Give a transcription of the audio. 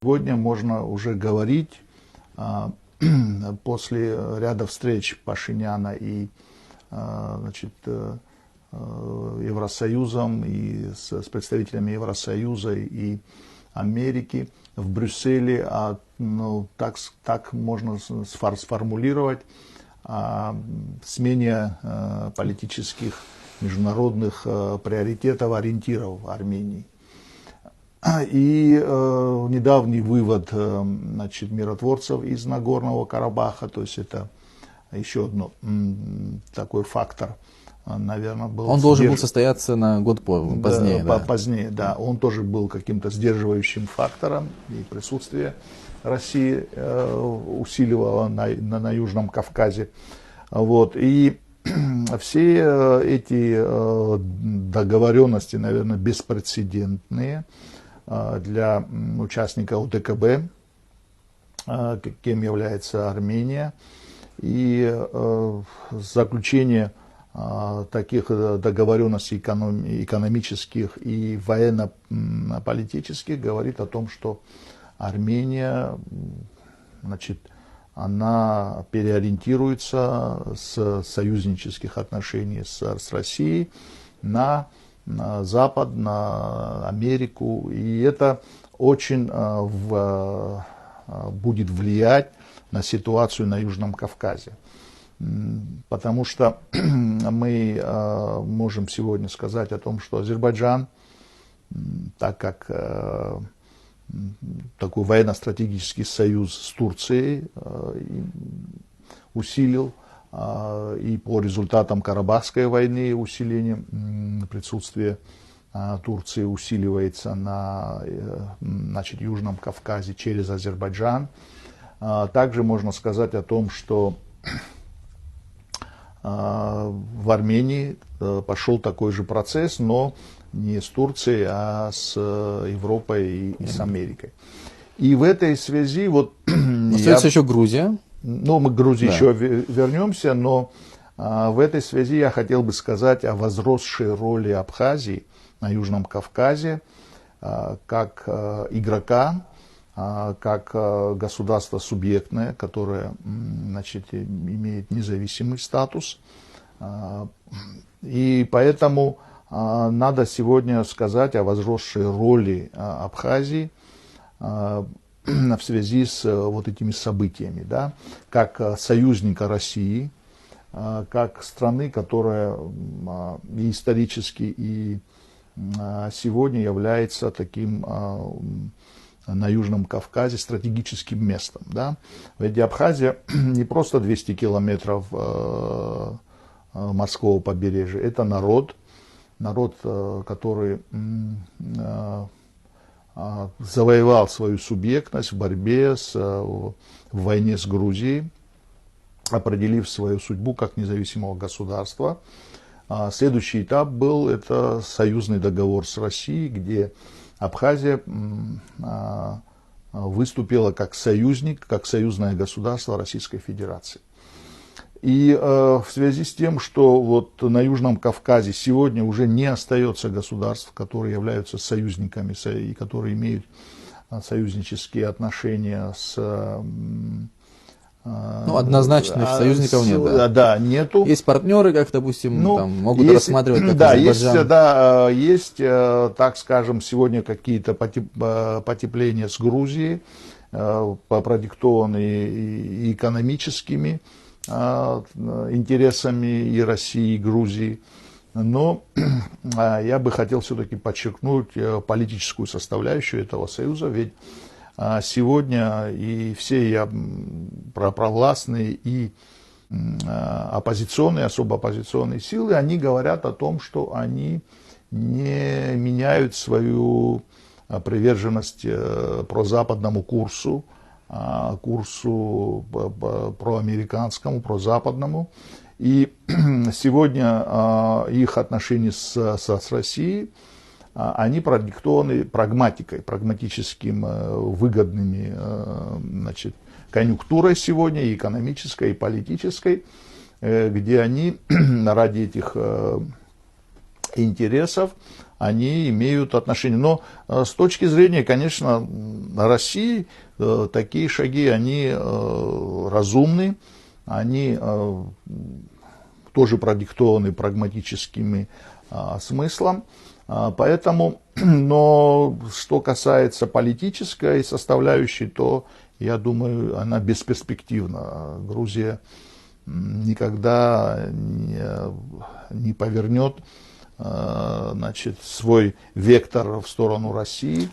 Сегодня можно уже говорить, после ряда встреч Пашиняна и Евросоюзом, и с представителями Евросоюза и Америки в Брюсселе, так можно сформулировать, смене политических международных приоритетов, ориентиров Армении. И недавний вывод миротворцев из Нагорного Карабаха, то есть это еще один такой фактор, наверное, был. Он должен был состояться на год позднее. Да, позднее, да. Он тоже был каким-то сдерживающим фактором, и присутствие России усиливало на Южном Кавказе. Вот. И все эти договоренности, наверное, беспрецедентные для участника ОДКБ, кем является Армения, и заключение таких договоренностей экономических и военно-политических говорит о том, что Армения, она переориентируется с союзнических отношений с Россией на Запад, на Америку, и это очень будет влиять на ситуацию на Южном Кавказе. Потому что мы можем сегодня сказать о том, что Азербайджан, так как такой военно-стратегический союз с Турцией усилил, и по результатам Карабахской войны усиление присутствия Турции усиливается на Южном Кавказе через Азербайджан. Также можно сказать о том, что в Армении пошел такой же процесс, но не с Турцией, а с Европой и с Америкой. И в этой связи остается еще Грузия. Мы к Грузии еще вернемся, но в этой связи я хотел бы сказать о возросшей роли Абхазии на Южном Кавказе как игрока, как государство субъектное, которое имеет независимый статус. И поэтому надо сегодня сказать о возросшей роли Абхазии в связи с этими событиями, да, как союзника России, как страны, которая и исторически, и сегодня является таким на Южном Кавказе стратегическим местом. Да. Ведь Абхазия не просто 200 километров морского побережья, это народ, который завоевал свою субъектность в борьбе в войне с Грузией, определив свою судьбу как независимого государства. Следующий этап был это союзный договор с Россией, где Абхазия выступила как союзник, как союзное государство Российской Федерации. И в связи с тем, что на Южном Кавказе сегодня уже не остается государств, которые являются союзниками и которые имеют союзнические отношения с... однозначных союзников нет. Да, нету. Есть партнеры, как, допустим, могут рассматривать как Азербайджан. Есть, так скажем, сегодня какие-то потепления с Грузией, продиктованные и экономическими интересами и России, и Грузии. Но я бы хотел все-таки подчеркнуть политическую составляющую этого союза, ведь сегодня и все провластные и оппозиционные, особо оппозиционные силы, они говорят о том, что они не меняют свою приверженность прозападному курсу, проамериканскому, прозападному. И сегодня их отношения с Россией, они продиктованы прагматикой, прагматическим выгодными конъюнктурой сегодня, и экономической, и политической, где они ради этих интересов они имеют отношение. Но с точки зрения, конечно, России, такие шаги, они разумны, они тоже продиктованы прагматическими смыслом. Поэтому, но что касается политической составляющей, то, я думаю, она бесперспективна. Грузия никогда не повернет, значит, свой вектор в сторону России.